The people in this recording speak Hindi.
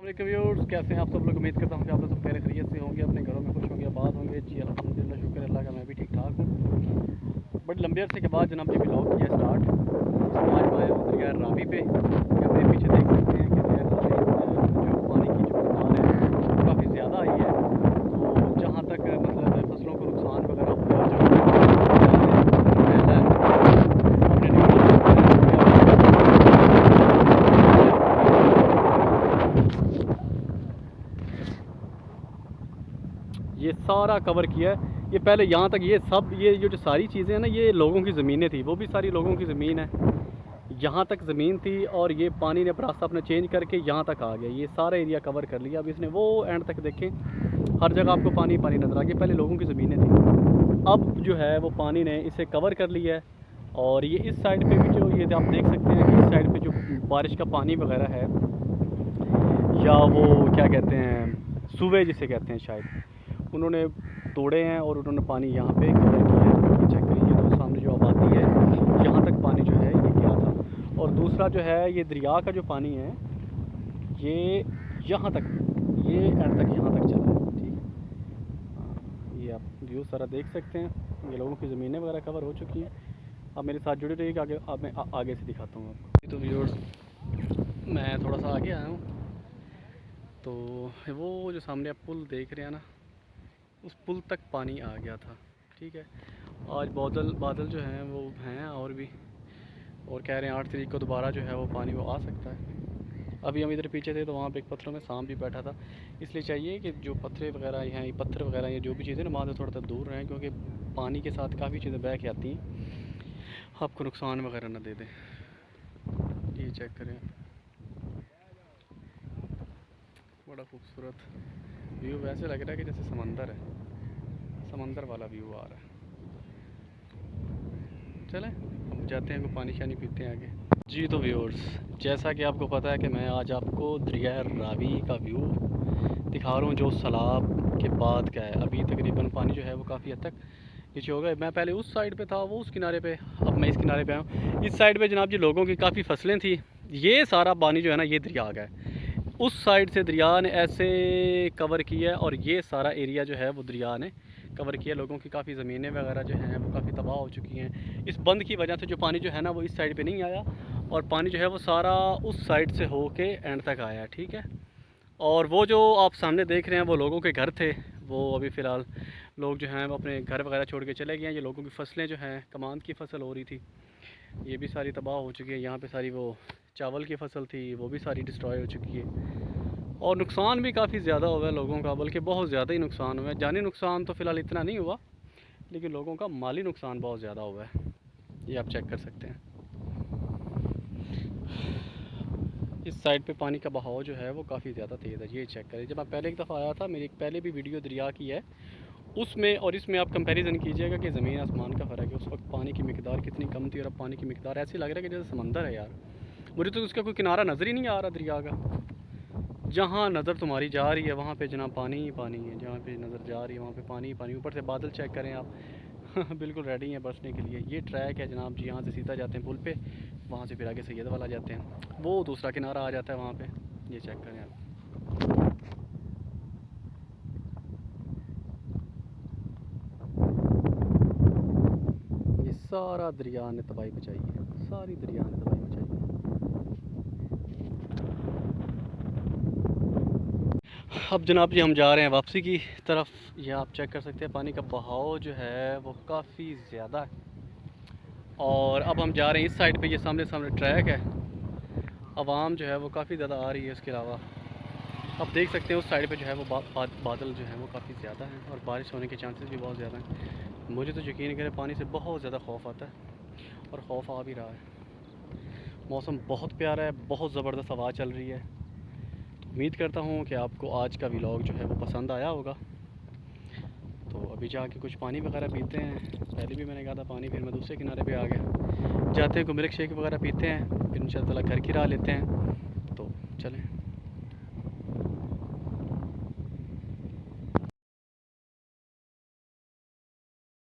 व्यूअर्स, कैसे हैं आप सब लोग। उम्मीद करता हूँ कि आप लोग सब खैर खैरियत से होंगे, अपने घरों में खुश होंगे, आबाद होंगे। जी अल्हम्दुलिल्लाह, शुक्र अल्लाह का, मैं भी ठीक ठाक हूँ। बड़ी लंबे अरसे के बाद जनाब ये ब्लॉग किया स्टार्ट। आज मैं आया हूँ दरिया रावी पे। कि अपने पीछे देख सकते हैं कि दरिया रावी जो पानी की जो रफ्तार है वो काफ़ी ज़्यादा आई है। तो जहाँ तक मतलब फसलों को नुकसान वगैरह हुआ, जो फैला है अपने ये सारा कवर किया है। ये पहले यहाँ तक ये सब ये जो सारी चीज़ें हैं ना, ये लोगों की ज़मीनें थी, वो भी सारी लोगों की ज़मीन है। यहाँ तक ज़मीन थी और ये पानी ने रास्ता अपना चेंज करके यहाँ तक आ गया। ये सारा एरिया कवर कर लिया। अब इसने वो एंड तक देखें, हर जगह आपको पानी पानी नज़र आ गया। पहले लोगों की ज़मीनें थी, अब जो है वो पानी ने इसे कवर कर लिया है। और ये इस साइड पे भी जो ये आप देख सकते हैं कि इस साइड पे जो बारिश का पानी वगैरह है, या वो क्या कहते हैं, सूवे जिसे कहते हैं शायद, उन्होंने तोड़े हैं और उन्होंने पानी यहाँ पे कवर किया है। ये चेक करिए, तो सामने जो आबादी है यहाँ तक पानी जो है ये क्या था। और दूसरा जो है ये दरिया का जो पानी है ये यहाँ तक, ये एंड तक यहाँ तक चला है। ठीक है, ये आप व्यू सारा देख सकते हैं। ये लोगों की ज़मीनें वगैरह कवर हो चुकी हैं। अब मेरे साथ जुड़े रहिएगा, आगे अब मैं आगे से दिखाता हूँ आपको। तो व्यूअर्स, मैं थोड़ा सा आगे आया हूँ, तो वो जो सामने आप पुल देख रहे हैं ना, उस पुल तक पानी आ गया था। ठीक है, आज बादल जो हैं वो हैं और भी, और कह रहे हैं 8 तारीख को दोबारा जो है वो पानी वो आ सकता है। अभी हम इधर पीछे थे तो वहाँ पे एक पत्थरों में सांप भी बैठा था। इसलिए चाहिए कि जो पत्थर वगैरह हैं, पत्थर वगैरह ये जो भी चीज़ें ना, वहाँ से थोड़ा सा दूर रहें, क्योंकि पानी के साथ काफ़ी चीज़ें बह के आती हैं, आपको नुकसान वगैरह ना दे दें। ये चेक करें, बड़ा खूबसूरत व्यू। वैसे लग रहा है कि जैसे समंदर है, समंदर वाला व्यू आ रहा है। चलें हम जाते हैं, कोई पानी शानी पीते हैं आगे। जी तो व्यूअर्स, जैसा कि आपको पता है कि मैं आज आपको दरिया रावी का व्यू दिखा रहा हूँ, जो सैलाब के बाद का है। अभी तकरीबन पानी जो है वो काफ़ी हद तक नीचे हो गया। मैं पहले उस साइड पे था, वो उस किनारे पे, अब मैं इस किनारे पे आया हूँ। इस साइड पे जनाब जी लोगों की काफ़ी फसलें थी। ये सारा पानी जो है ना, ये दरिया आ गया है। उस साइड से दरिया ने ऐसे कवर किया है और ये सारा एरिया जो है वो दरिया ने कवर किया। लोगों की काफ़ी ज़मीनें वगैरह जो हैं वो काफ़ी तबाह हो चुकी हैं। इस बंद की वजह से जो पानी जो है ना वो इस साइड पे नहीं आया, और पानी जो है वो सारा उस साइड से हो के एंड तक आया। ठीक है, और वो जो आप सामने देख रहे हैं वो लोगों के घर थे। वो अभी फ़िलहाल लोग जो हैं वो अपने घर वगैरह छोड़ के चले गए हैं। ये लोगों की फसलें जो हैं, कमांद की फसल हो रही थी, ये भी सारी तबाह हो चुकी है। यहाँ पे सारी वो चावल की फसल थी, वो भी सारी डिस्ट्रॉय हो चुकी है। और नुकसान भी काफ़ी ज़्यादा हुआ है लोगों का, बल्कि बहुत ज़्यादा ही नुकसान हुआ है। जानी नुकसान तो फ़िलहाल इतना नहीं हुआ, लेकिन लोगों का माली नुकसान बहुत ज़्यादा हुआ है। ये आप चेक कर सकते हैं। इस साइड पे पानी का बहाव जो है वो काफ़ी ज़्यादा तेज़ है। ये चेक करें, जब मैं पहले एक दफ़ा आया था, मेरी एक पहले भी वीडियो दरिया की है, उसमें और इसमें आप कंपैरिजन कीजिएगा कि ज़मीन आसमान का फ़र्क है। उस वक्त पानी की मिकदार कितनी कम थी और अब पानी की मिकदार ऐसी लग रहा है कि जैसे समंदर है यार। मुझे तो उसका कोई किनारा नज़र ही नहीं आ रहा दरिया का। जहाँ नज़र तुम्हारी जा रही है वहाँ पे जनाब पानी ही पानी है, जहाँ पे नज़र जा रही है वहाँ पे पानी ही पानी। ऊपर से बादल चेक करें आप बिल्कुल रेडी हैं बरसने के लिए। ये ट्रैक है जनाब जी, यहाँ से सीधा जाते हैं पुल पे, वहाँ से फिर आगे सैयद वाला जाते हैं, वो दूसरा किनारा आ जाता है वहाँ पे। ये चेक करें आप, ये सारा दरिया ने तबाही मचाई है, सारी दरिया ने तबाही मचाई है। अब जनाब जी हम जा रहे हैं वापसी की तरफ। ये आप चेक कर सकते हैं, पानी का बहाव जो है वो काफ़ी ज़्यादा है। और अब हम जा रहे हैं इस साइड पे, ये सामने सामने ट्रैक है। आवाम जो है वो काफ़ी ज़्यादा आ रही है। इसके अलावा आप देख सकते हैं उस साइड पे जो है वो बादल जो है वो काफ़ी ज़्यादा हैं और बारिश होने के चांसेस भी बहुत ज़्यादा हैं। मुझे तो यकीन करें, पानी से बहुत ज़्यादा खौफ आता है और खौफ आ भी रहा है। मौसम बहुत प्यारा है, बहुत ज़बरदस्त हवा चल रही है। उम्मीद करता हूँ कि आपको आज का व्लॉग जो है वो पसंद आया होगा। तो अभी जाके कुछ पानी वगैरह पीते हैं। पहले भी मैंने कहा था पानी, फिर मैं दूसरे किनारे पे आ गया। जाते हैं कोई मिल्क शेक वगैरह पीते हैं, फिर इंशाअल्लाह घर की राह लेते हैं। तो चलें।